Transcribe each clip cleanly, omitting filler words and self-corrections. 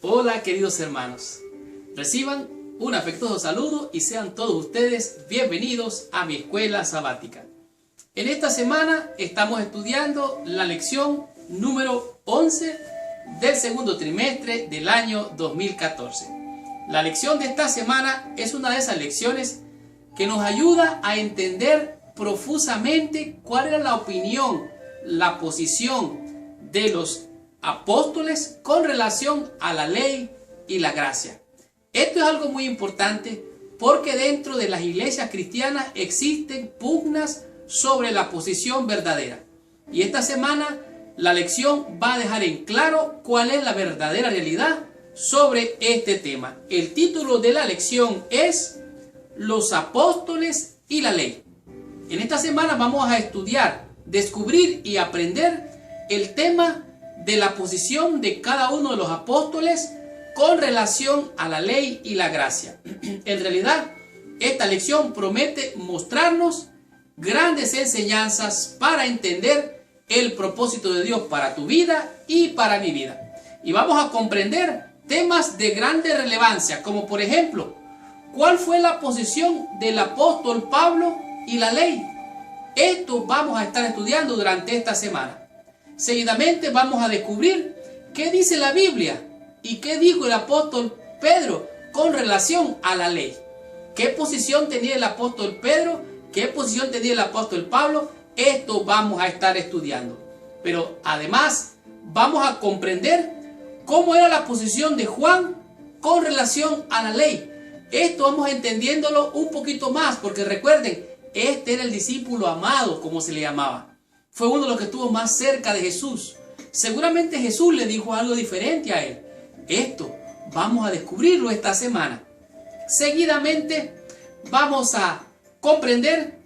Hola queridos hermanos, reciban un afectuoso saludo y sean todos ustedes bienvenidos a mi escuela sabática. En esta semana estamos estudiando la lección número 11 del segundo trimestre del año 2014. La lección de esta semana es una de esas lecciones que nos ayuda a entender profusamente cuál era la opinión, la posición de los apóstoles con relación a la ley y la gracia. Esto es algo muy importante porque dentro de las iglesias cristianas existen pugnas sobre la posición verdadera. Y esta semana la lección va a dejar en claro cuál es la verdadera realidad sobre este tema. El título de la lección es Los apóstoles y la ley. En esta semana vamos a estudiar, descubrir y aprender el tema de la posición de cada uno de los apóstoles con relación a la ley y la gracia. En realidad, esta lección promete mostrarnos grandes enseñanzas para entender el propósito de Dios para tu vida y para mi vida. Y vamos a comprender temas de grande relevancia, como por ejemplo, ¿cuál fue la posición del apóstol Pablo y la ley? Esto vamos a estar estudiando durante esta semana. Seguidamente vamos a descubrir qué dice la Biblia y qué dijo el apóstol Pedro con relación a la ley. ¿Qué posición tenía el apóstol Pedro? ¿Qué posición tenía el apóstol Pablo? Esto vamos a estar estudiando. Pero además vamos a comprender cómo era la posición de Juan con relación a la ley. Esto vamos entendiéndolo un poquito más, porque recuerden, este era el discípulo amado, como se le llamaba. Fue uno de los que estuvo más cerca de Jesús. Seguramente Jesús le dijo algo diferente a él. Esto vamos a descubrirlo esta semana. Seguidamente vamos a comprender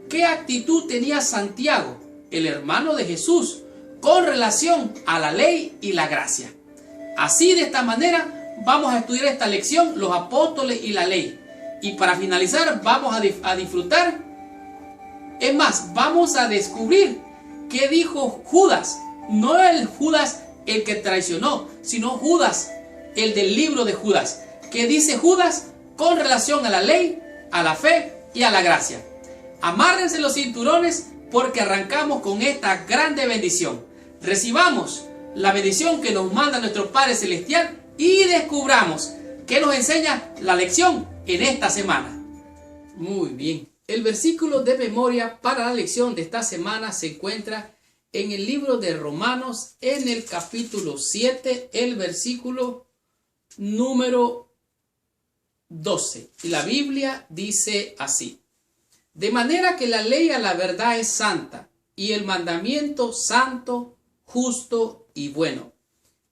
qué actitud tenía Santiago, el hermano de Jesús, con relación a la ley y la gracia. Así, de esta manera, vamos a estudiar esta lección, los apóstoles y la ley. Y para finalizar, vamos a disfrutar. Es más, vamos a descubrir qué dijo Judas. No el Judas el que traicionó, sino Judas, el del libro de Judas. ¿Qué dice Judas con relación a la ley, a la fe y a la gracia? Amárrense los cinturones porque arrancamos con esta grande bendición. Recibamos la bendición que nos manda nuestro Padre Celestial y descubramos qué nos enseña la lección en esta semana. Muy bien. El versículo de memoria para la lección de esta semana se encuentra en el libro de Romanos, en el capítulo 7, el versículo número 12. Y la Biblia dice así: de manera que la ley a la verdad es santa, y el mandamiento santo, justo y bueno.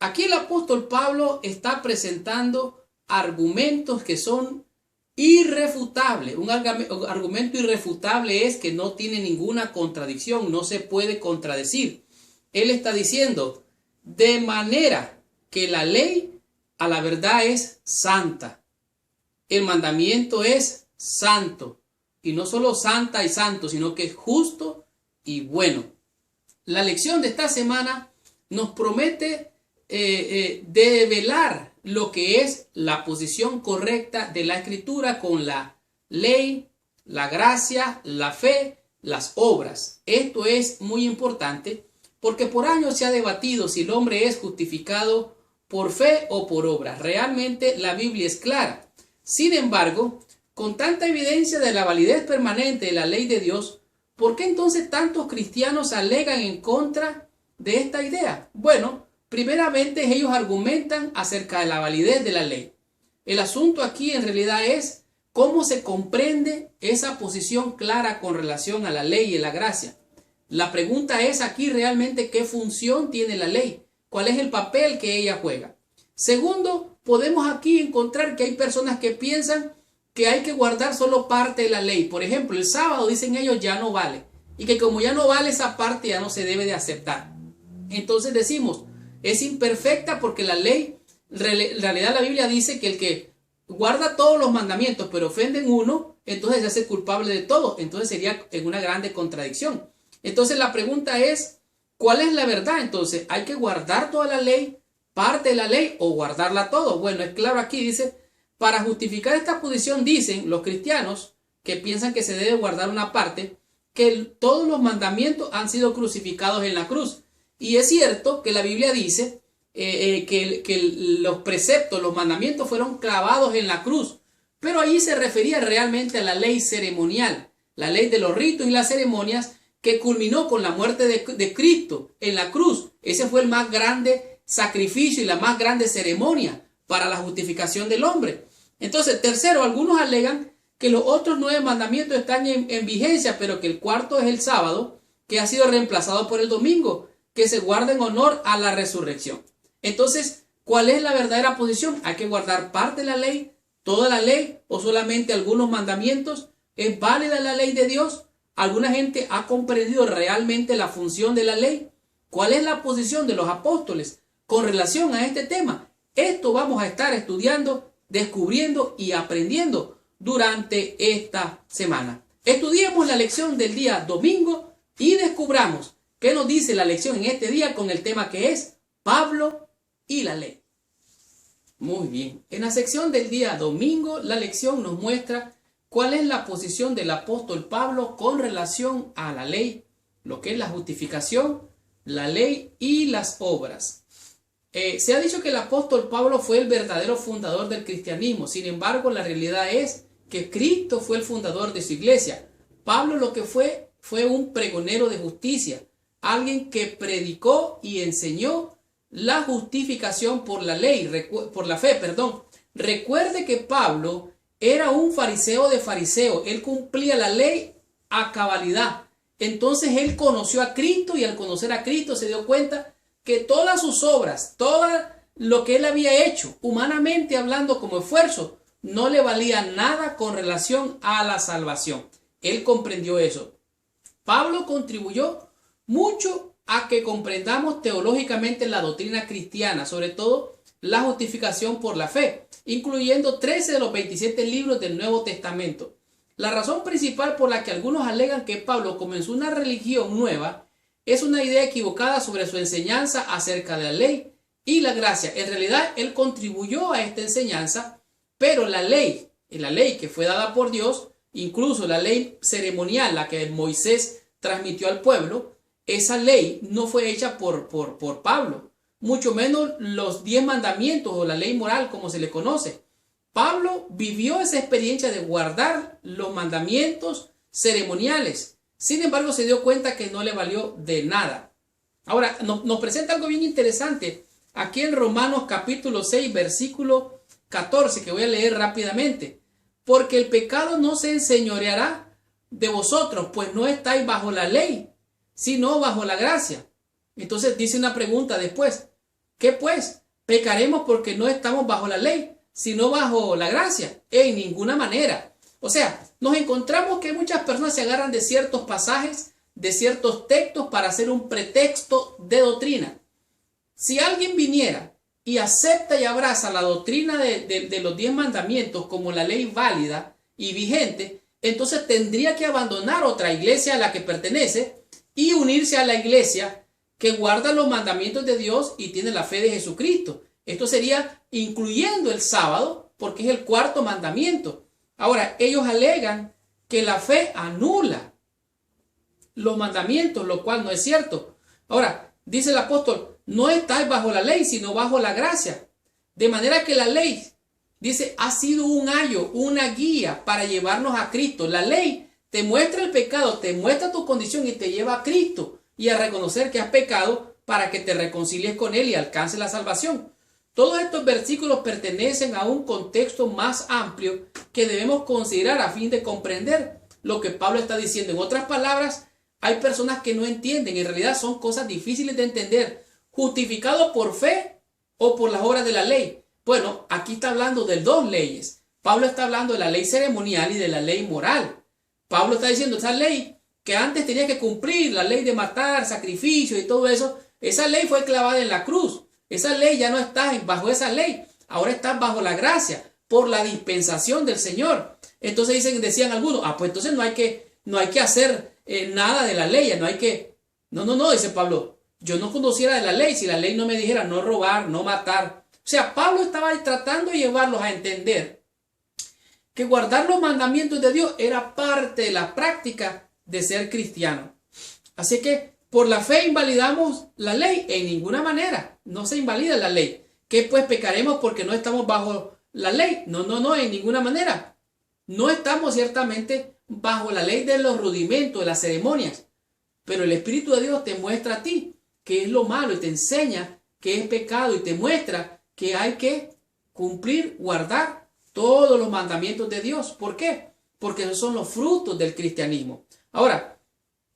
Aquí el apóstol Pablo está presentando argumentos que son irrefutable. Un argumento irrefutable es que no tiene ninguna contradicción, no se puede contradecir. Él está diciendo, de manera que la ley a la verdad es santa, el mandamiento es santo, y no solo santa y santo, sino que es justo y bueno. La lección de esta semana nos promete develar lo que es la posición correcta de la Escritura con la ley, la gracia, la fe, las obras. Esto es muy importante porque por años se ha debatido si el hombre es justificado por fe o por obras. Realmente la Biblia es clara. Sin embargo, con tanta evidencia de la validez permanente de la ley de Dios, ¿por qué entonces tantos cristianos alegan en contra de esta idea? Bueno, primeramente ellos argumentan acerca de la validez de la ley. El asunto aquí en realidad es cómo se comprende esa posición clara con relación a la ley y la gracia. La pregunta es aquí realmente qué función tiene la ley, cuál es el papel que ella juega. Segundo, podemos aquí encontrar que hay personas que piensan que hay que guardar solo parte de la ley. Por ejemplo, el sábado, dicen ellos, ya no vale. Y que como ya no vale esa parte, ya no se debe de aceptar. Entonces decimos, es imperfecta porque la ley, en realidad la Biblia dice que el que guarda todos los mandamientos pero ofende en uno, entonces se hace culpable de todo. Entonces sería en una grande contradicción. Entonces la pregunta es, ¿cuál es la verdad? Entonces, ¿hay que guardar toda la ley parte de la ley o guardarla todo. Bueno, es claro aquí, dice, para justificar esta posición dicen los cristianos que piensan que se debe guardar una parte, que todos los mandamientos han sido crucificados en la cruz. Y es cierto que la Biblia dice que los preceptos, los mandamientos fueron clavados en la cruz, pero ahí se refería realmente a la ley ceremonial, la ley de los ritos y las ceremonias que culminó con la muerte de Cristo en la cruz. Ese fue el más grande sacrificio y la más grande ceremonia para la justificación del hombre. Entonces, tercero, algunos alegan que los otros 9 mandamientos están en vigencia, pero que el cuarto es el sábado, que ha sido reemplazado por el domingo, que se guarda en honor a la resurrección. Entonces, ¿cuál es la verdadera posición? ¿Hay que guardar parte de la ley, toda la ley o solamente algunos mandamientos? ¿Es válida la ley de Dios? ¿Alguna gente ha comprendido realmente la función de la ley? ¿Cuál es la posición de los apóstoles con relación a este tema? Esto vamos a estar estudiando, descubriendo y aprendiendo durante esta semana. Estudiemos la lección del día domingo y descubramos qué nos dice la lección en este día con el tema que es Pablo y la ley. Muy bien, en la sección del día domingo la lección nos muestra cuál es la posición del apóstol Pablo con relación a la ley, lo que es la justificación, la ley y las obras. Se ha dicho que el apóstol Pablo fue el verdadero fundador del cristianismo. Sin embargo, la realidad es que Cristo fue el fundador de su iglesia. Pablo lo que fue un pregonero de justicia, alguien que predicó y enseñó la justificación por la ley, por la fe, perdón. Recuerde que Pablo era un fariseo de fariseos. Él cumplía la ley a cabalidad. Entonces él conoció a Cristo y al conocer a Cristo se dio cuenta que todas sus obras, todo lo que él había hecho, humanamente hablando como esfuerzo, no le valía nada con relación a la salvación. Él comprendió eso. Pablo contribuyó mucho a que comprendamos teológicamente la doctrina cristiana, sobre todo la justificación por la fe, incluyendo 13 de los 27 libros del Nuevo Testamento. La razón principal por la que algunos alegan que Pablo comenzó una religión nueva es una idea equivocada sobre su enseñanza acerca de la ley y la gracia. En realidad, él contribuyó a esta enseñanza, pero la ley que fue dada por Dios, incluso la ley ceremonial, la que Moisés transmitió al pueblo, esa ley no fue hecha por Pablo, mucho menos los 10 mandamientos o la ley moral como se le conoce. Pablo vivió esa experiencia de guardar los mandamientos ceremoniales. Sin embargo, se dio cuenta que no le valió de nada. Ahora, nos presenta algo bien interesante aquí en Romanos capítulo 6, versículo 14, que voy a leer rápidamente. Porque el pecado no se enseñoreará de vosotros, pues no estáis bajo la ley, sino bajo la gracia. Entonces dice una pregunta después. ¿Qué pues? ¿Pecaremos porque no estamos bajo la ley, sino bajo la gracia? En ninguna manera. O sea, nos encontramos que muchas personas se agarran de ciertos pasajes, de ciertos textos para hacer un pretexto de doctrina. Si alguien viniera y acepta y abraza la doctrina de los 10 mandamientos como la ley válida y vigente, entonces tendría que abandonar otra iglesia a la que pertenece y unirse a la iglesia que guarda los mandamientos de Dios y tiene la fe de Jesucristo. Esto sería incluyendo el sábado, porque es el 4º mandamiento. Ahora, ellos alegan que la fe anula los mandamientos, lo cual no es cierto. Ahora, dice el apóstol, no estáis bajo la ley, sino bajo la gracia. De manera que la ley, dice, ha sido un ayo, una guía para llevarnos a Cristo. La ley te muestra el pecado, te muestra tu condición y te lleva a Cristo y a reconocer que has pecado para que te reconcilies con Él y alcances la salvación. Todos estos versículos pertenecen a un contexto más amplio que debemos considerar a fin de comprender lo que Pablo está diciendo. En otras palabras, hay personas que no entienden, en realidad son cosas difíciles de entender. ¿Justificado por fe o por las obras de la ley? Bueno, aquí está hablando de 2 leyes. Pablo está hablando de la ley ceremonial y de la ley moral. Pablo está diciendo, esa ley que antes tenía que cumplir, la ley de matar, sacrificio y todo eso, esa ley fue clavada en la cruz. Esa ley ya no está bajo esa ley, ahora está bajo la gracia, por la dispensación del Señor. Entonces decían algunos, pues entonces no hay que hacer nada de la ley, no hay que... No, dice Pablo, yo no conociera de la ley si la ley no me dijera no robar, no matar. O sea, Pablo estaba tratando de llevarlos a entender que guardar los mandamientos de Dios era parte de la práctica de ser cristiano. Así que por la fe invalidamos la ley en ninguna manera. No se invalida la ley. ¿Qué pues pecaremos porque no estamos bajo la ley? No, en ninguna manera. No estamos ciertamente bajo la ley de los rudimentos, de las ceremonias. Pero el Espíritu de Dios te muestra a ti qué es lo malo y te enseña qué es pecado y te muestra que hay que cumplir, guardar todos los mandamientos de Dios. ¿Por qué? Porque esos son los frutos del cristianismo. Ahora,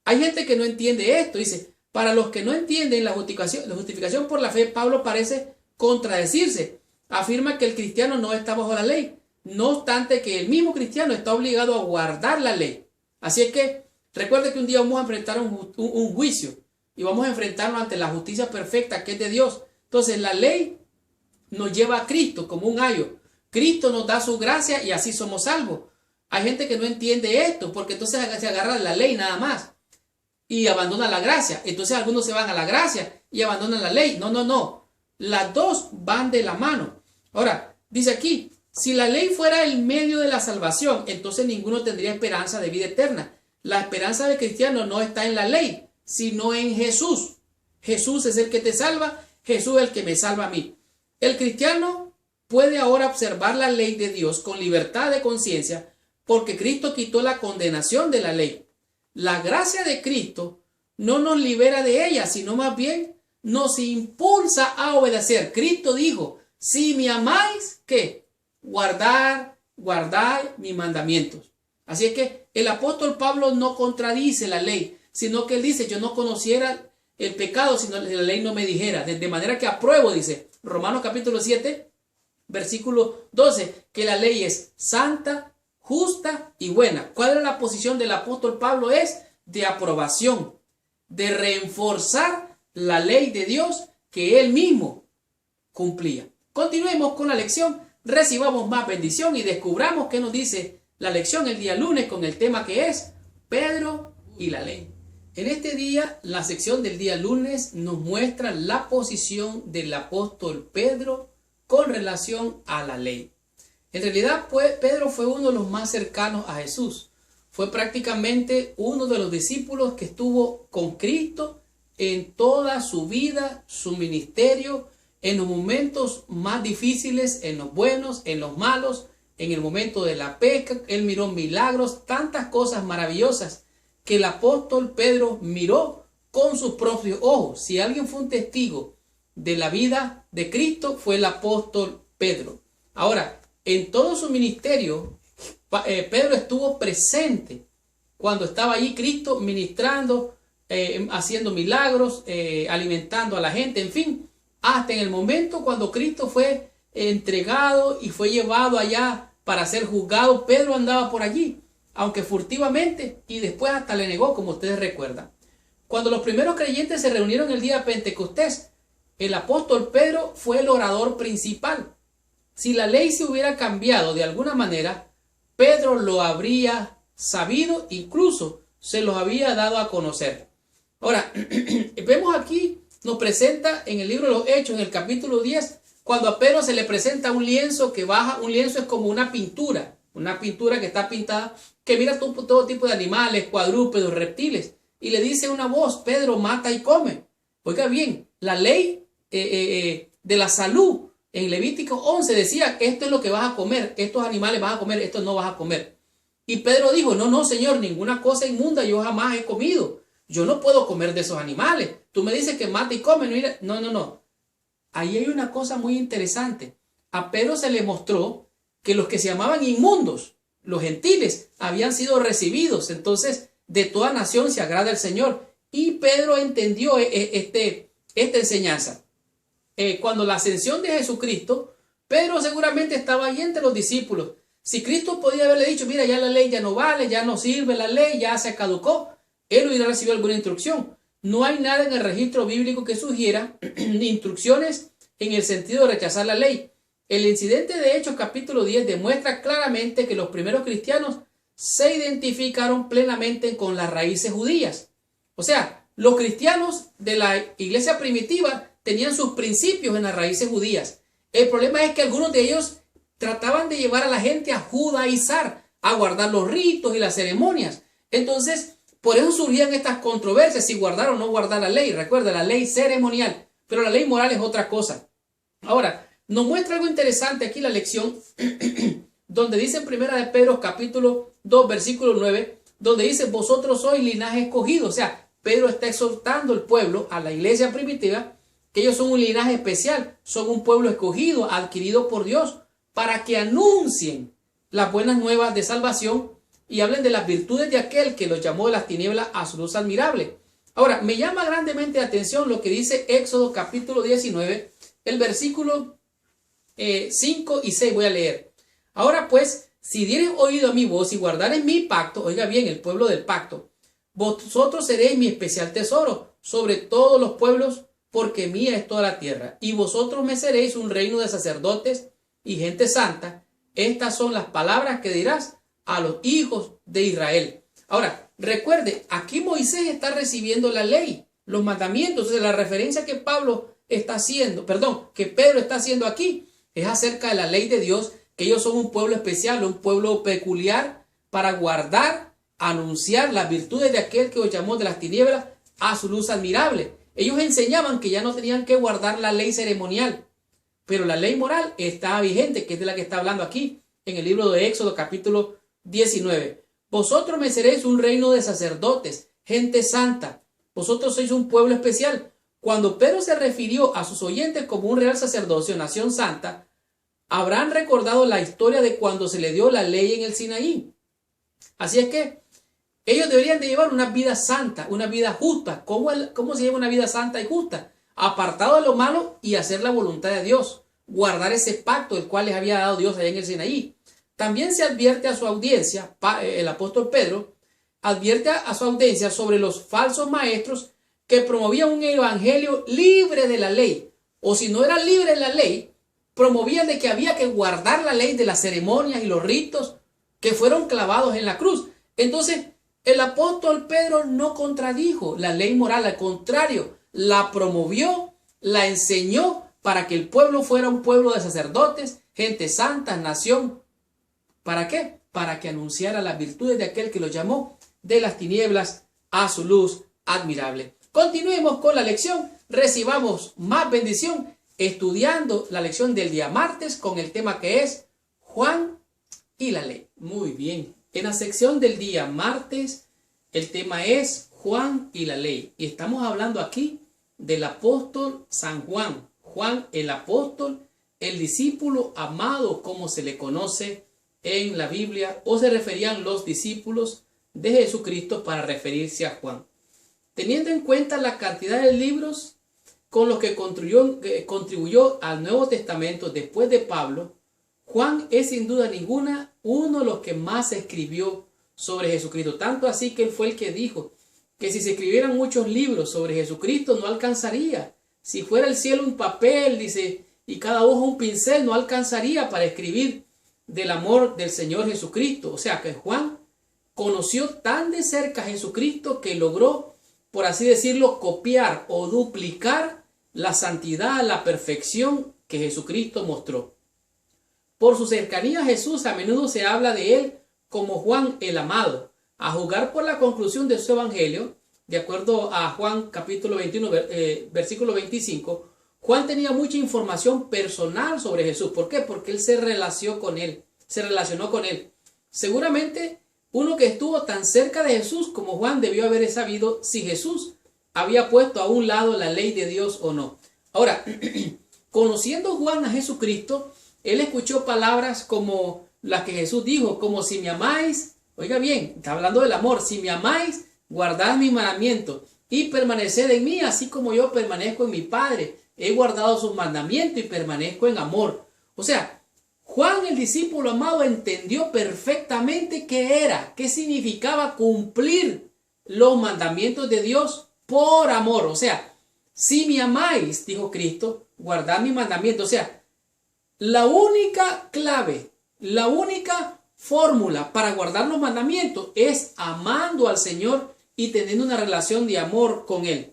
hay gente que no entiende esto. Dice, para los que no entienden la justificación por la fe, Pablo parece contradecirse. Afirma que el cristiano no está bajo la ley. No obstante que el mismo cristiano está obligado a guardar la ley. Así es que recuerde que un día vamos a enfrentar un juicio y vamos a enfrentarnos ante la justicia perfecta que es de Dios. Entonces la ley nos lleva a Cristo como un ayo. Cristo nos da su gracia y así somos salvos. Hay gente que no entiende esto porque entonces se agarra de la ley nada más y abandona la gracia. Entonces algunos se van a la gracia y abandonan la ley. No. Las dos van de la mano. Ahora, dice aquí, si la ley fuera el medio de la salvación, entonces ninguno tendría esperanza de vida eterna. La esperanza del cristiano no está en la ley, sino en Jesús. Jesús es el que te salva, Jesús es el que me salva a mí. El cristiano puede ahora observar la ley de Dios con libertad de conciencia porque Cristo quitó la condenación de la ley. La gracia de Cristo no nos libera de ella, sino más bien nos impulsa a obedecer. Cristo dijo, si me amáis, ¿qué? Guardad mis mandamientos. Así es que el apóstol Pablo no contradice la ley, sino que él dice, yo no conociera el pecado si la ley no me dijera. De manera que apruebo, dice Romanos capítulo 7, versículo 12, que la ley es santa, justa y buena. ¿Cuál era la posición del apóstol Pablo? Es de aprobación, de reforzar la ley de Dios que él mismo cumplía. Continuemos con la lección, recibamos más bendición y descubramos qué nos dice la lección el día lunes con el tema que es Pedro y la ley. En este día, la sección del día lunes nos muestra la posición del apóstol Pedro con relación a la ley. En realidad, Pedro fue uno de los más cercanos a Jesús. Fue prácticamente uno de los discípulos que estuvo con Cristo en toda su vida, su ministerio, en los momentos más difíciles, en los buenos, en los malos, en el momento de la pesca. Él miró milagros, tantas cosas maravillosas que el apóstol Pedro miró con sus propios ojos. Si alguien fue un testigo de la vida de Cristo, fue el apóstol Pedro. Ahora, en todo su ministerio, Pedro estuvo presente cuando estaba allí Cristo ministrando, haciendo milagros, alimentando a la gente, en fin, hasta en el momento cuando Cristo fue entregado y fue llevado allá para ser juzgado, Pedro andaba por allí, aunque furtivamente, y después hasta le negó, como ustedes recuerdan. Cuando los primeros creyentes se reunieron el día de Pentecostés, el apóstol Pedro fue el orador principal. Si la ley se hubiera cambiado de alguna manera, Pedro lo habría sabido, incluso se los había dado a conocer. Ahora, vemos aquí, nos presenta en el libro de los Hechos, en el capítulo 10, cuando a Pedro se le presenta un lienzo que baja. Un lienzo es como una pintura que está pintada, que mira todo tipo de animales, cuadrúpedos, reptiles, y le dice una voz, Pedro, mata y come. Oiga bien, la ley de la salud en Levítico 11 decía, esto es lo que vas a comer, estos animales vas a comer, estos no vas a comer. Y Pedro dijo, no, Señor, ninguna cosa inmunda yo jamás he comido. Yo no puedo comer de esos animales. Tú me dices que mata y come. No. Ahí hay una cosa muy interesante. A Pedro se le mostró que los que se llamaban inmundos, los gentiles, habían sido recibidos. Entonces, de toda nación se agrada el Señor. Y Pedro entendió esta enseñanza. Cuando la ascensión de Jesucristo, Pedro seguramente estaba ahí entre los discípulos. Si Cristo podía haberle dicho, mira, ya la ley ya no vale, ya no sirve la ley, ya se caducó, él hubiera recibido alguna instrucción. No hay nada en el registro bíblico que sugiera instrucciones en el sentido de rechazar la ley. El incidente de Hechos capítulo 10 demuestra claramente que los primeros cristianos se identificaron plenamente con las raíces judías. O sea, Los cristianos de la iglesia primitiva tenían sus principios en las raíces judías. El problema es que algunos de ellos trataban de llevar a la gente a judaizar, a guardar los ritos y las ceremonias. Entonces, por eso surgían estas controversias, si guardar o no guardar la ley. Recuerda, la ley ceremonial, pero la ley moral es otra cosa. Ahora, nos muestra algo interesante aquí la lección, donde dice en 1 de Pedro capítulo 2, versículo 9, donde dice, vosotros sois linaje escogido. O sea, Pedro está exhortando al pueblo, a la iglesia primitiva, que ellos son un linaje especial, son un pueblo escogido, adquirido por Dios, para que anuncien las buenas nuevas de salvación y hablen de las virtudes de aquel que los llamó de las tinieblas a su luz admirable. Ahora, me llama grandemente la atención lo que dice Éxodo capítulo 19, el versículo 5 y 6 voy a leer. Ahora pues, si dieres oído a mi voz y guardares mi pacto, oiga bien, el pueblo del pacto, vosotros seréis mi especial tesoro sobre todos los pueblos, porque mía es toda la tierra, y vosotros me seréis un reino de sacerdotes y gente santa. Estas son las palabras que dirás a los hijos de Israel. Ahora, recuerde, aquí Moisés está recibiendo la ley, los mandamientos. La referencia que Pedro está haciendo aquí es acerca de la ley de Dios, que ellos son un pueblo especial, un pueblo peculiar para guardar, anunciar las virtudes de aquel que os llamó de las tinieblas a su luz admirable. Ellos enseñaban que ya no tenían que guardar la ley ceremonial, pero la ley moral está vigente, que es de la que está hablando aquí en el libro de Éxodo capítulo 19. Vosotros me seréis un reino de sacerdotes, gente santa. Vosotros sois un pueblo especial. Cuando Pedro se refirió a sus oyentes como un real sacerdocio, nación santa, habrán recordado la historia de cuando se le dio la ley en el Sinaí. Así es que ellos deberían de llevar una vida santa, una vida justa. ¿Cómo se lleva una vida santa y justa? Apartado de lo malo y hacer la voluntad de Dios. Guardar ese pacto el cual les había dado Dios allá en el Sinaí. También se advierte a su audiencia, el apóstol Pedro, advierte a su audiencia sobre los falsos maestros que promovían un evangelio libre de la ley. O si no era libre de la ley, promovían de que había que guardar la ley de las ceremonias y los ritos que fueron clavados en la cruz. Entonces, el apóstol Pedro no contradijo la ley moral, al contrario, la promovió, la enseñó para que el pueblo fuera un pueblo de sacerdotes, gente santa, nación. ¿Para qué? Para que anunciara las virtudes de aquel que los llamó de las tinieblas a su luz admirable. Continuemos con la lección, recibamos más bendición estudiando la lección del día martes con el tema que es Juan y la ley. Muy bien. En la sección del día martes, el tema es Juan y la ley. Y estamos hablando aquí del apóstol San Juan. Juan el apóstol, el discípulo amado, como se le conoce en la Biblia, o se referían los discípulos de Jesucristo para referirse a Juan. Teniendo en cuenta la cantidad de libros con los que contribuyó al Nuevo Testamento después de Pablo, Juan es sin duda ninguna uno de los que más escribió sobre Jesucristo. Tanto así que él fue el que dijo que si se escribieran muchos libros sobre Jesucristo no alcanzaría. Si fuera el cielo un papel, dice, y cada hoja un pincel, no alcanzaría para escribir del amor del Señor Jesucristo. O sea que Juan conoció tan de cerca a Jesucristo que logró, por así decirlo, copiar o duplicar la santidad, la perfección que Jesucristo mostró. Por su cercanía a Jesús, a menudo se habla de él como Juan el amado. A juzgar por la conclusión de su evangelio, de acuerdo a Juan capítulo 21, versículo 25, Juan tenía mucha información personal sobre Jesús. ¿Por qué? Porque él se relacionó con él. Seguramente uno que estuvo tan cerca de Jesús como Juan debió haber sabido si Jesús había puesto a un lado la ley de Dios o no. Ahora, conociendo Juan a Jesucristo, él escuchó palabras como las que Jesús dijo, como si me amáis, oiga bien, está hablando del amor, si me amáis, guardad mis mandamientos y permaneced en mí, así como yo permanezco en mi Padre. He guardado sus mandamientos y permanezco en amor. O sea, Juan, el discípulo amado, entendió perfectamente qué significaba cumplir los mandamientos de Dios por amor. O sea, si me amáis, dijo Cristo, guardad mis mandamientos. O sea, la única clave, la única fórmula para guardar los mandamientos es amando al Señor y teniendo una relación de amor con Él.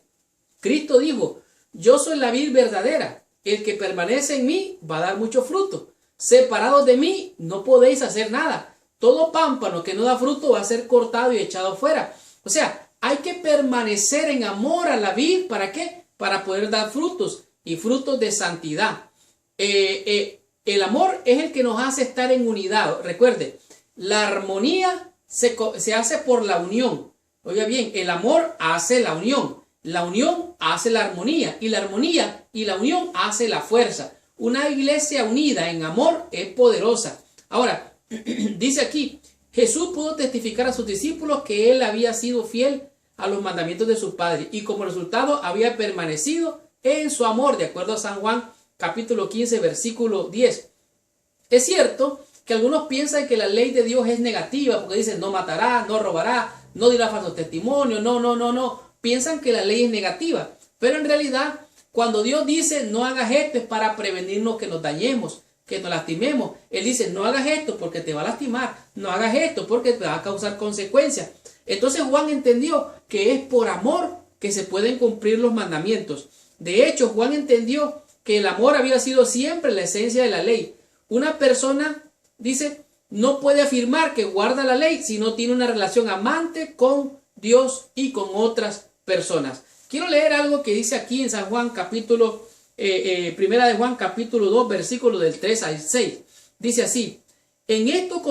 Cristo dijo, yo soy la vid verdadera, el que permanece en mí va a dar mucho fruto. Separados de mí no podéis hacer nada. Todo pámpano que no da fruto va a ser cortado y echado fuera. O sea, hay que permanecer en amor a la vid. ¿Para qué? Para poder dar frutos y frutos de santidad. El amor es el que nos hace estar en unidad. Recuerde, la armonía se hace por la unión. Oiga bien, el amor hace la unión hace la armonía y la armonía y la unión hace la fuerza. Una iglesia unida en amor es poderosa. Ahora, dice aquí, Jesús pudo testificar a sus discípulos que él había sido fiel a los mandamientos de su Padre y como resultado había permanecido en su amor, de acuerdo a San Juan capítulo 15 versículo 10. Es cierto que algunos piensan que la ley de Dios es negativa porque dicen no matará, no robará, no dirá falso testimonio, no. Piensan que la ley es negativa, pero en realidad cuando Dios dice no hagas esto es para prevenirnos que nos dañemos, que nos lastimemos. Él dice no hagas esto porque te va a lastimar, no hagas esto porque te va a causar consecuencias. Entonces Juan entendió que es por amor que se pueden cumplir los mandamientos. De hecho, Juan entendió que el amor había sido siempre la esencia de la ley. Una persona, dice, no puede afirmar que guarda la ley si no tiene una relación amante con Dios y con otras personas. Quiero leer algo que dice aquí en San Juan capítulo, primera de Juan capítulo 2 versículo del 3 al 6. Dice así, en esto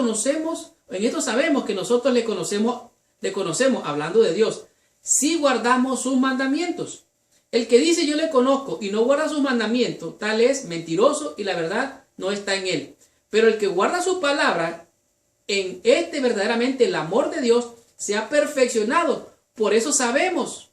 sabemos que nosotros le conocemos hablando de Dios, si guardamos sus mandamientos. El que dice yo le conozco y no guarda sus mandamientos, tal es mentiroso y la verdad no está en él. Pero el que guarda su palabra, en este verdaderamente el amor de Dios se ha perfeccionado. Por eso sabemos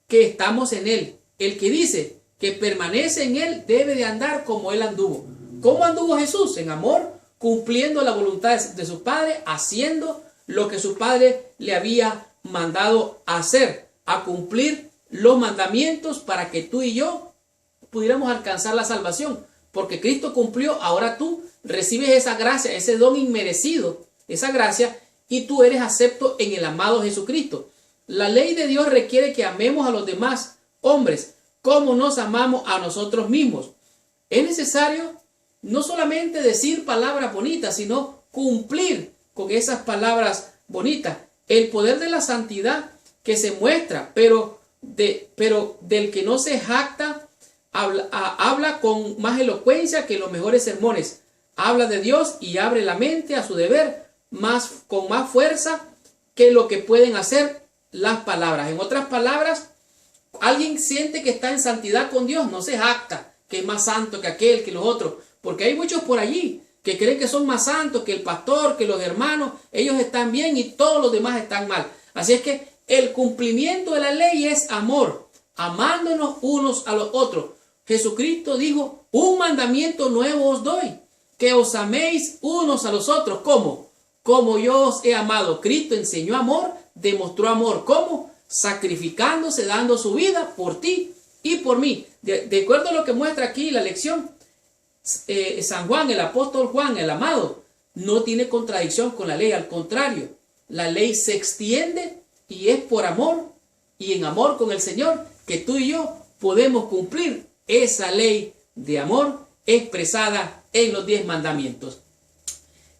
que estamos en él. El que dice que permanece en él debe de andar como él anduvo. ¿Cómo anduvo Jesús? En amor, cumpliendo la voluntad de su Padre, haciendo lo que su Padre le había mandado hacer, a cumplir los mandamientos para que tú y yo pudiéramos alcanzar la salvación. Porque Cristo cumplió, ahora tú recibes esa gracia, ese don inmerecido, esa gracia, y tú eres acepto en el amado Jesucristo. La ley de Dios requiere que amemos a los demás hombres como nos amamos a nosotros mismos. Es necesario no solamente decir palabras bonitas, sino cumplir con esas palabras bonitas. El poder de la santidad que se muestra, pero del que no se jacta, habla con más elocuencia que los mejores sermones. Habla de Dios y abre la mente a su deber con más fuerza que lo que pueden hacer las palabras. En otras palabras, alguien siente que está en santidad con Dios, no se jacta que es más santo que aquel, que los otros, porque hay muchos por allí que creen que son más santos que el pastor, que los hermanos, ellos están bien y todos los demás están mal. Así es que el cumplimiento de la ley es amor, amándonos unos a los otros. Jesucristo dijo, un mandamiento nuevo os doy, que os améis unos a los otros. ¿Cómo? Como yo os he amado. Cristo enseñó amor, demostró amor. ¿Cómo? Sacrificándose, dando su vida por ti y por mí. De acuerdo a lo que muestra aquí la lección, San Juan, el apóstol Juan, el amado, no tiene contradicción con la ley. Al contrario, la ley se extiende y es por amor y en amor con el Señor que tú y yo podemos cumplir esa ley de amor expresada en los 10 mandamientos.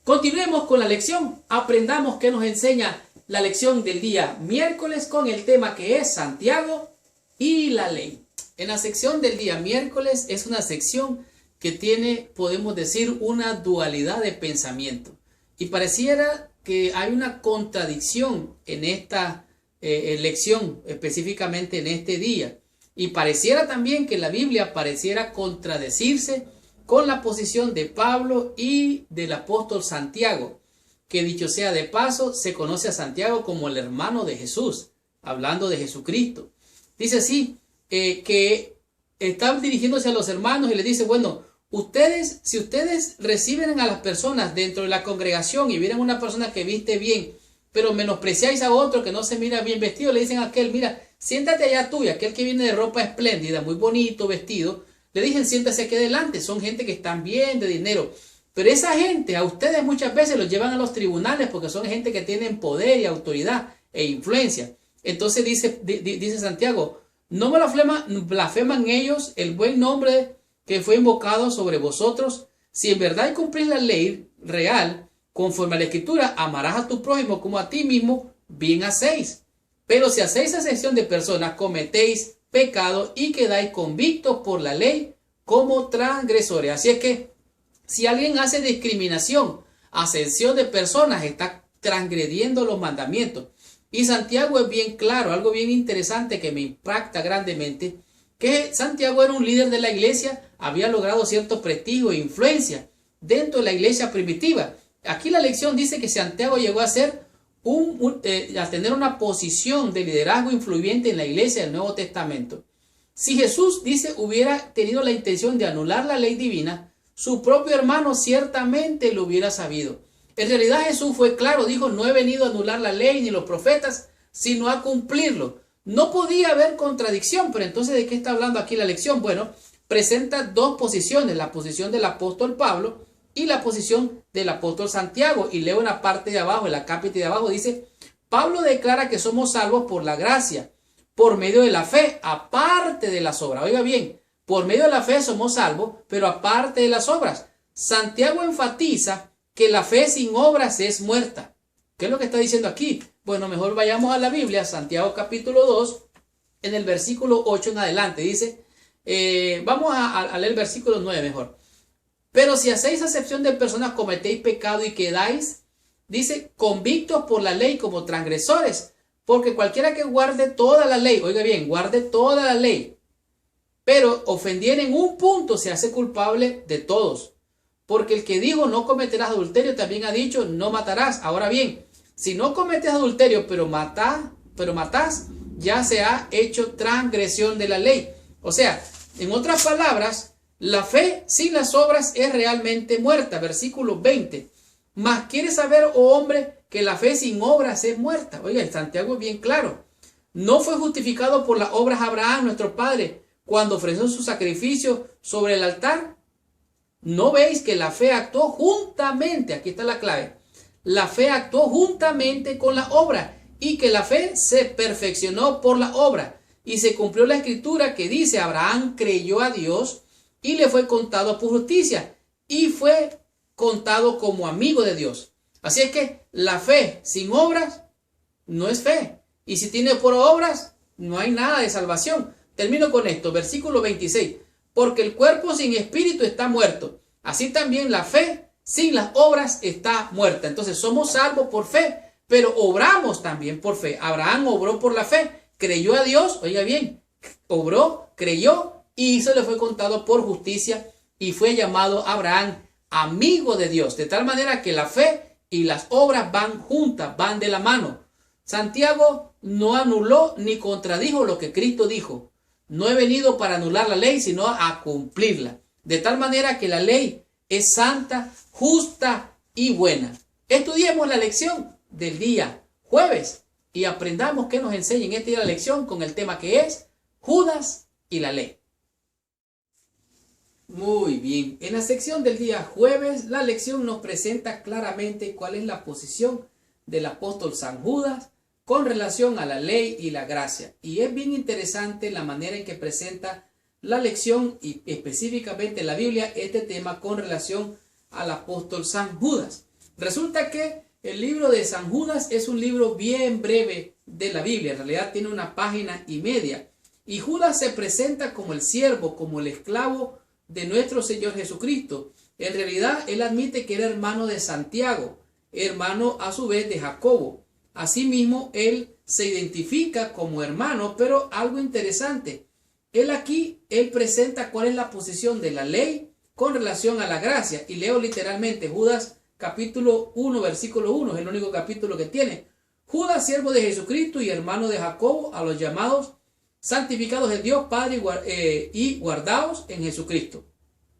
Continuemos con la lección. Aprendamos qué nos enseña la lección del día miércoles con el tema que es Santiago y la ley. En la sección del día miércoles es una sección que tiene, podemos decir, una dualidad de pensamiento. Y pareciera que hay una contradicción en esta lección, específicamente en este día. Y pareciera también que la Biblia pareciera contradecirse con la posición de Pablo y del apóstol Santiago, que dicho sea de paso, se conoce a Santiago como el hermano de Jesús, hablando de Jesucristo. Dice así, que está dirigiéndose a los hermanos y les dice, bueno, si ustedes reciben a las personas dentro de la congregación y vieran una persona que viste bien, pero menospreciáis a otro que no se mira bien vestido, le dicen a aquel, mira, siéntate allá tú, y aquel que viene de ropa espléndida, muy bonito vestido, le dicen siéntase aquí adelante. Son gente que están bien de dinero, pero esa gente a ustedes muchas veces los llevan a los tribunales porque son gente que tienen poder y autoridad e influencia. Entonces dice Santiago, no me blasfeman ellos el buen nombre que fue invocado sobre vosotros. Si en verdad cumplís la ley real, conforme a la Escritura, amarás a tu prójimo como a ti mismo, bien hacéis. Pero si hacéis excepción de personas, cometéis pecado y quedáis convictos por la ley como transgresores. Así es que si alguien hace discriminación, acepción de personas, está transgrediendo los mandamientos. Y Santiago es bien claro, algo bien interesante que me impacta grandemente, que Santiago era un líder de la iglesia, había logrado cierto prestigio e influencia dentro de la iglesia primitiva. Aquí la lección dice que Santiago llegó a ser a tener una posición de liderazgo influyente en la iglesia del Nuevo Testamento. Si Jesús, dice, hubiera tenido la intención de anular la ley divina, su propio hermano ciertamente lo hubiera sabido. En realidad Jesús fue claro, dijo, no he venido a anular la ley ni los profetas, sino a cumplirlo. No podía haber contradicción, pero entonces ¿de qué está hablando aquí la lección? Bueno, presenta dos posiciones, la posición del apóstol Pablo y la posición del apóstol Santiago. Y leo en la parte de abajo, en la cápita de abajo, dice, Pablo declara que somos salvos por la gracia, por medio de la fe, aparte de las obras. Oiga bien, por medio de la fe somos salvos, pero aparte de las obras. Santiago enfatiza que la fe sin obras es muerta. ¿Qué es lo que está diciendo aquí? Bueno, mejor vayamos a la Biblia, Santiago capítulo 2, en el versículo 8 en adelante. Dice, vamos a leer el versículo 9 mejor. Pero si hacéis acepción de personas, cometéis pecado y quedáis, dice, convictos por la ley como transgresores. Porque cualquiera que guarde toda la ley, oiga bien, guarde toda la ley, pero ofendiera en un punto, se hace culpable de todos. Porque el que dijo no cometerás adulterio también ha dicho no matarás. Ahora bien, si no cometes adulterio pero matás, ya se ha hecho transgresión de la ley. O sea, en otras palabras, la fe sin las obras es realmente muerta. Versículo 20. Mas quieres saber, oh hombre, que la fe sin obras es muerta. Oiga, el Santiago es bien claro. No fue justificado por las obras Abraham, nuestro padre, cuando ofreció su sacrificio sobre el altar. ¿No veis que la fe actuó juntamente? Aquí está la clave. La fe actuó juntamente con la obra y que la fe se perfeccionó por la obra. Y se cumplió la escritura que dice, Abraham creyó a Dios y le fue contado por justicia y fue contado como amigo de Dios. Así es que la fe sin obras no es fe. Y si tiene por obras, no hay nada de salvación. Termino con esto, versículo 26. Porque el cuerpo sin espíritu está muerto. Así también la fe sin las obras está muerta. Entonces somos salvos por fe, pero obramos también por fe. Abraham obró por la fe, creyó a Dios, oiga bien, obró, creyó y se le fue contado por justicia y fue llamado Abraham amigo de Dios. De tal manera que la fe y las obras van juntas, van de la mano. Santiago no anuló ni contradijo lo que Cristo dijo. No he venido para anular la ley, sino a cumplirla. De tal manera que la ley es santa, justa y buena. Estudiemos la lección del día jueves y aprendamos qué nos enseña en esta lección con el tema que es Judas y la ley. Muy bien, en la sección del día jueves, la lección nos presenta claramente cuál es la posición del apóstol San Judas con relación a la ley y la gracia. Y es bien interesante la manera en que presenta la lección y específicamente la Biblia este tema con relación al apóstol San Judas. Resulta que el libro de San Judas es un libro bien breve de la Biblia, en realidad tiene 1,5 páginas. Y Judas se presenta como el siervo, como el esclavo de nuestro Señor Jesucristo. En realidad él admite que era hermano de Santiago, hermano a su vez de Jacobo. Asimismo, él se identifica como hermano, pero algo interesante. Él presenta cuál es la posición de la ley con relación a la gracia. Y leo literalmente Judas capítulo 1, versículo 1. Es el único capítulo que tiene. Judas, siervo de Jesucristo y hermano de Jacobo, a los llamados, santificados en Dios Padre y guardados en Jesucristo.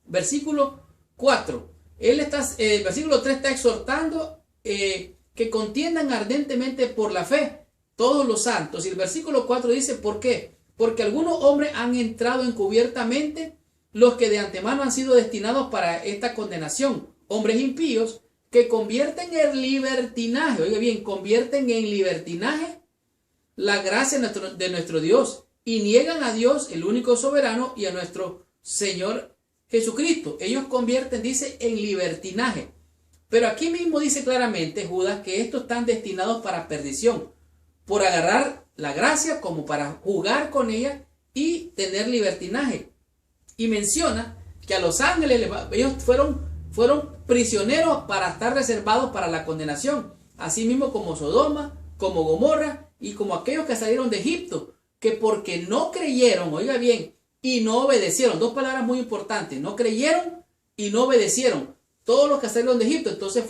Versículo 4. Versículo 3 está exhortando que contiendan ardentemente por la fe todos los santos. Y el versículo 4 dice, ¿por qué? Porque algunos hombres han entrado encubiertamente, los que de antemano han sido destinados para esta condenación, hombres impíos que convierten en libertinaje, oiga bien, convierten en libertinaje la gracia de nuestro Dios y niegan a Dios, el único soberano, y a nuestro Señor Jesucristo. Ellos convierten, dice, en libertinaje. Pero aquí mismo dice claramente Judas que estos están destinados para perdición, por agarrar la gracia como para jugar con ella y tener libertinaje. Y menciona que a los ángeles ellos fueron prisioneros para estar reservados para la condenación, así mismo como Sodoma, como Gomorra y como aquellos que salieron de Egipto, que porque no creyeron, oiga bien, y no obedecieron, dos palabras muy importantes, no creyeron y no obedecieron, todos los que salieron de Egipto, entonces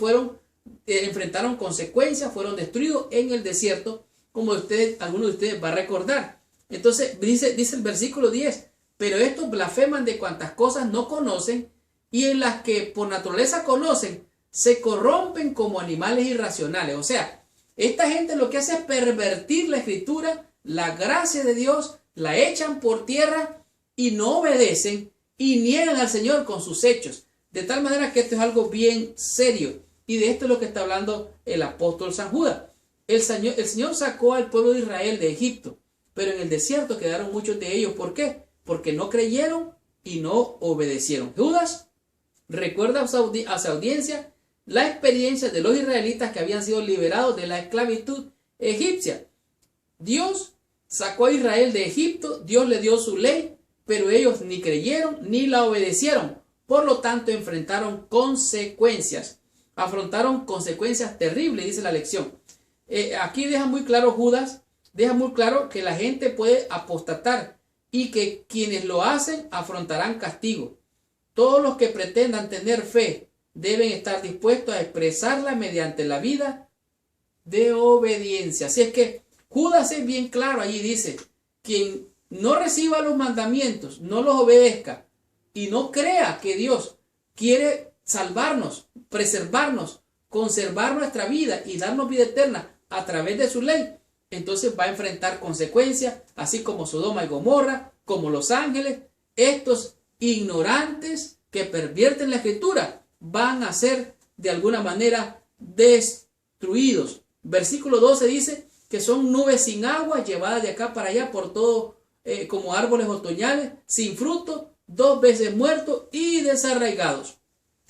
enfrentaron consecuencias, fueron destruidos en el desierto, como algunos de ustedes va a recordar. Entonces dice el versículo 10, pero estos blasfeman de cuantas cosas no conocen, y en las que por naturaleza conocen, se corrompen como animales irracionales. O sea, esta gente lo que hace es pervertir la escritura, la gracia de Dios, la echan por tierra y no obedecen y niegan al Señor con sus hechos. De tal manera que esto es algo bien serio. Y de esto es lo que está hablando el apóstol San Judas. El Señor sacó al pueblo de Israel de Egipto, pero en el desierto quedaron muchos de ellos. ¿Por qué? Porque no creyeron y no obedecieron. Judas recuerda a su audiencia la experiencia de los israelitas que habían sido liberados de la esclavitud egipcia. Dios sacó a Israel de Egipto, Dios le dio su ley, pero ellos ni creyeron ni la obedecieron. Por lo tanto, afrontaron consecuencias terribles, dice la lección. Aquí deja muy claro Judas, deja muy claro que la gente puede apostatar y que quienes lo hacen afrontarán castigo. Todos los que pretendan tener fe deben estar dispuestos a expresarla mediante la vida de obediencia. Así es que Judas es bien claro allí, dice, quien no reciba los mandamientos, no los obedezca y no crea que Dios quiere salvarnos, preservarnos, conservar nuestra vida y darnos vida eterna a través de su ley, entonces va a enfrentar consecuencias, así como Sodoma y Gomorra, como los ángeles. Estos ignorantes que pervierten la escritura van a ser de alguna manera destruidos. Versículo 12 dice que son nubes sin agua llevadas de acá para allá por todo, como árboles otoñales, sin fruto, 2 veces muertos y desarraigados.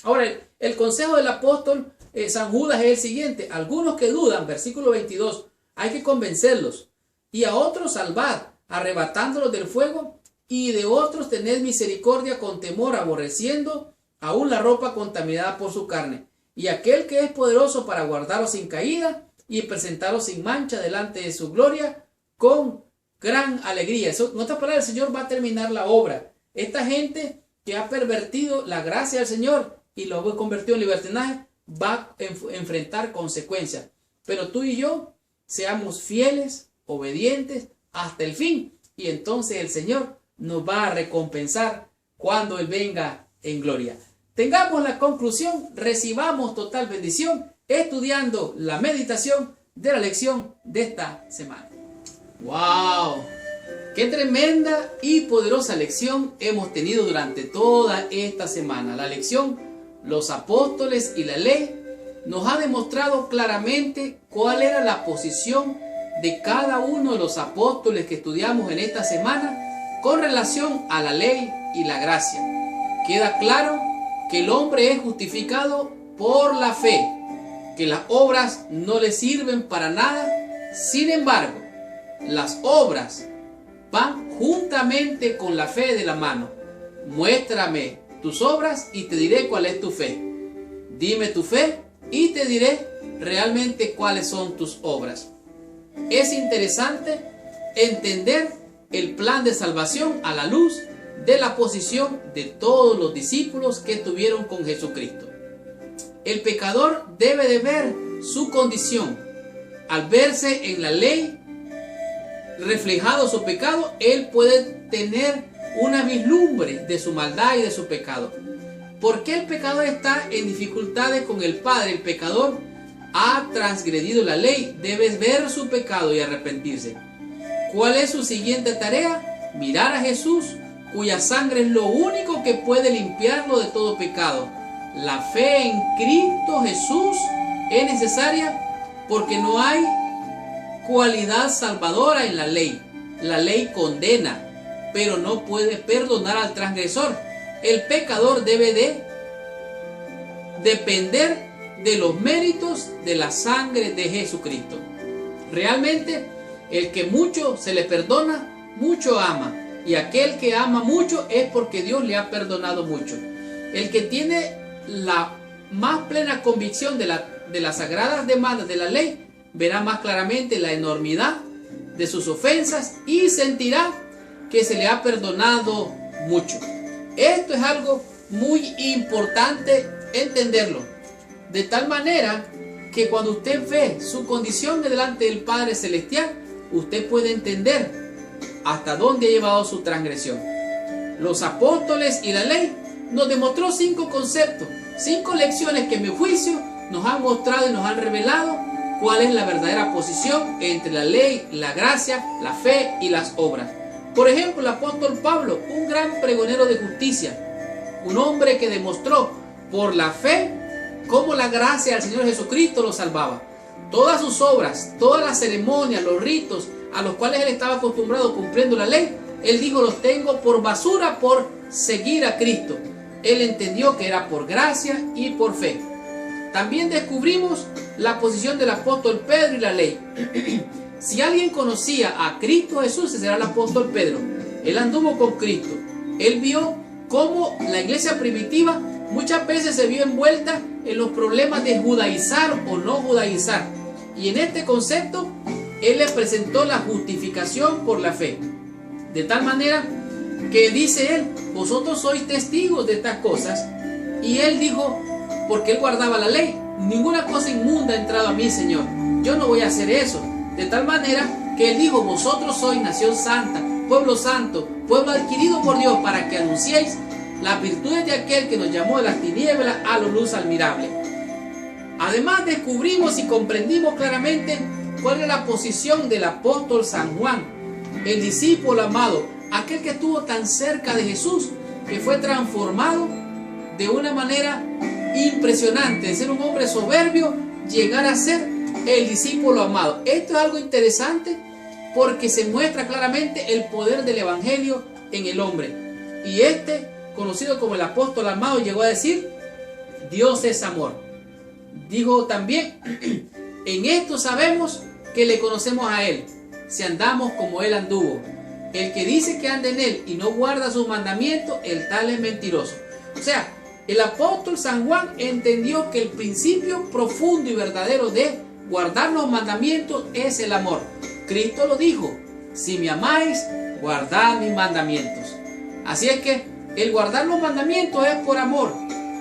Ahora, el consejo del apóstol San Judas es el siguiente: algunos que dudan, versículo 22, hay que convencerlos, y a otros salvad, arrebatándolos del fuego, y de otros tened misericordia con temor, aborreciendo aún la ropa contaminada por su carne, y aquel que es poderoso para guardaros sin caída y presentaros sin mancha delante de su gloria con gran alegría. Eso, en otras palabras, el Señor va a terminar la obra. Esta gente que ha pervertido la gracia del Señor y lo ha convertido en libertinaje va a enfrentar consecuencias. Pero tú y yo seamos fieles, obedientes hasta el fin, y entonces el Señor nos va a recompensar cuando Él venga en gloria. Tengamos la conclusión, recibamos total bendición estudiando la meditación de la lección de esta semana. ¡Wow! ¡Qué tremenda y poderosa lección hemos tenido durante toda esta semana! La lección, los apóstoles y la ley, nos ha demostrado claramente cuál era la posición de cada uno de los apóstoles que estudiamos en esta semana con relación a la ley y la gracia. Queda claro que el hombre es justificado por la fe, que las obras no le sirven para nada. Sin embargo, las obras van juntamente con la fe de la mano. Muéstrame tus obras y te diré cuál es tu fe. Dime tu fe y te diré realmente cuáles son tus obras. Es interesante entender el plan de salvación a la luz de la posición de todos los discípulos que estuvieron con Jesucristo. El pecador debe de ver su condición. Al verse en la ley reflejado su pecado, él puede tener una vislumbre de su maldad y de su pecado. ¿Por qué el pecador está en dificultades con el Padre? El pecador ha transgredido la ley, debe ver su pecado y arrepentirse. ¿Cuál es su siguiente tarea? Mirar a Jesús, cuya sangre es lo único que puede limpiarlo de todo pecado. La fe en Cristo Jesús es necesaria porque no hay cualidad salvadora en la ley. La ley condena, pero no puede perdonar al transgresor. El pecador debe de depender de los méritos de la sangre de Jesucristo. Realmente, el que mucho se le perdona, mucho ama. Y aquel que ama mucho es porque Dios le ha perdonado mucho. El que tiene la más plena convicción de las sagradas demandas de la ley, verá más claramente la enormidad de sus ofensas y sentirá que se le ha perdonado mucho. Esto es algo muy importante entenderlo, de tal manera que cuando usted ve su condición delante del Padre Celestial, usted puede entender hasta dónde ha llevado su transgresión. Los apóstoles y la ley nos demostró 5 conceptos, 5 lecciones que en mi juicio nos han mostrado y nos han revelado cuál es la verdadera posición entre la ley, la gracia, la fe y las obras. Por ejemplo, el apóstol Pablo, un gran pregonero de justicia, un hombre que demostró por la fe cómo la gracia del Señor Jesucristo lo salvaba. Todas sus obras, todas las ceremonias, los ritos a los cuales él estaba acostumbrado cumpliendo la ley, él dijo: los tengo por basura por seguir a Cristo. Él entendió que era por gracia y por fe. También descubrimos la posición del apóstol Pedro y la ley. Si alguien conocía a Cristo Jesús, ese era el apóstol Pedro. Él anduvo con Cristo. Él vio cómo la iglesia primitiva muchas veces se vio envuelta en los problemas de judaizar o no judaizar. Y en este concepto, él le presentó la justificación por la fe. De tal manera que dice él: vosotros sois testigos de estas cosas. Y él dijo, porque él guardaba la ley: ninguna cosa inmunda ha entrado a mí, Señor. Yo no voy a hacer eso. De tal manera que él dijo: vosotros sois nación santa, pueblo santo, pueblo adquirido por Dios, para que anunciéis las virtudes de aquel que nos llamó de las tinieblas a la luz admirable. Además, descubrimos y comprendimos claramente cuál era la posición del apóstol San Juan, el discípulo amado, aquel que estuvo tan cerca de Jesús, que fue transformado de una manera impresionante, de ser un hombre soberbio, llegar a ser el discípulo amado. Esto es algo interesante porque se muestra claramente el poder del evangelio en el hombre. Y este, conocido como el apóstol amado, llegó a decir: Dios es amor. Dijo también: en esto sabemos que le conocemos a él, si andamos como él anduvo. El que dice que anda en él y no guarda sus mandamientos, el tal es mentiroso. O sea, el apóstol San Juan entendió que el principio profundo y verdadero de guardar los mandamientos es el amor. Cristo lo dijo: si me amáis, guardad mis mandamientos. Así es que el guardar los mandamientos es por amor.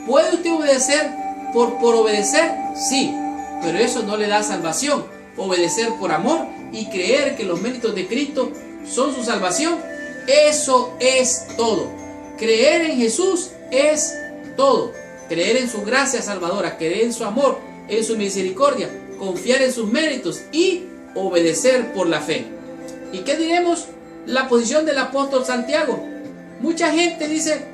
¿Puede usted obedecer por obedecer? Sí, pero eso no le da salvación. Obedecer por amor y creer que los méritos de Cristo son su salvación, eso es todo. Creer en Jesús es todo. Creer en su gracia salvadora, creer en su amor, en su misericordia, confiar en sus méritos y obedecer por la fe. ¿Y qué diremos? La posición del apóstol Santiago. Mucha gente dice,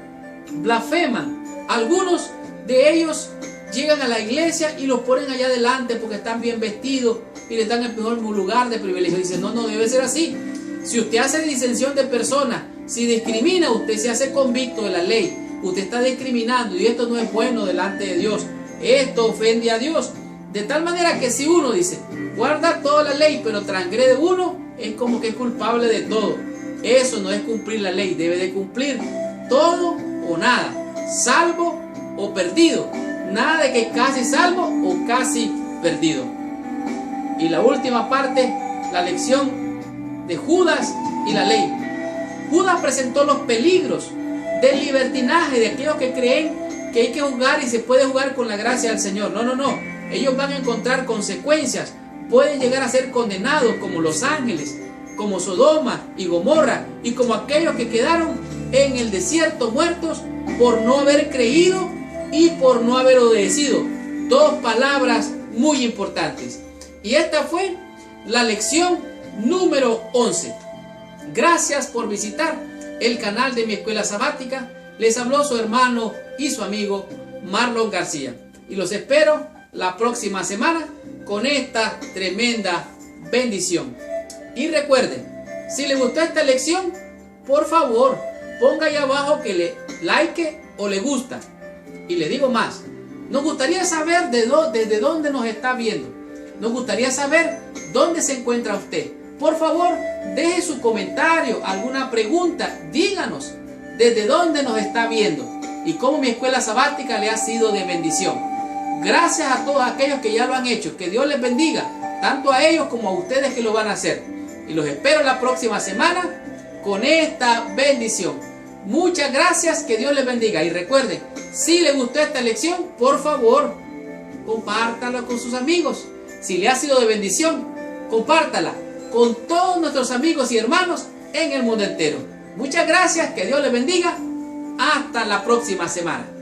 blasfeman. Algunos de ellos llegan a la iglesia y los ponen allá adelante porque están bien vestidos y les dan el mejor lugar de privilegio. Dicen: no, no debe ser así. Si usted hace disensión de personas, si discrimina, usted se hace convicto de la ley. Usted está discriminando y esto no es bueno delante de Dios. Esto ofende a Dios. De tal manera que si uno dice, guarda toda la ley, pero transgrede uno, es como que es culpable de todo. Eso no es cumplir la ley. Debe de cumplir todo o nada, salvo o perdido. Nada de que casi salvo o casi perdido. Y la última parte, la lección de Judas y la ley. Judas presentó los peligros del libertinaje, de aquellos que creen que hay que jugar y se puede jugar con la gracia del Señor. No, no, no. Ellos van a encontrar consecuencias. Pueden llegar a ser condenados como los ángeles, como Sodoma y Gomorra, y como aquellos que quedaron en el desierto muertos por no haber creído y por no haber obedecido. Dos palabras muy importantes. Y esta fue la lección número 11. Gracias por visitar el canal de mi escuela sabática. Les habló su hermano y su amigo Marlon García. Y los espero la próxima semana con esta tremenda bendición. Y recuerden, si les gustó esta lección, por favor, ponga ahí abajo que le like o le gusta. Y le digo más, nos gustaría saber desde dónde nos está viendo. Nos gustaría saber dónde se encuentra usted. Por favor, deje su comentario, alguna pregunta, díganos desde dónde nos está viendo y cómo mi escuela sabática le ha sido de bendición. Gracias a todos aquellos que ya lo han hecho. Que Dios les bendiga, tanto a ellos como a ustedes que lo van a hacer. Y los espero la próxima semana con esta bendición. Muchas gracias, que Dios les bendiga. Y recuerden, si les gustó esta lección, por favor, compártala con sus amigos. Si le ha sido de bendición, compártala con todos nuestros amigos y hermanos en el mundo entero. Muchas gracias, que Dios les bendiga. Hasta la próxima semana.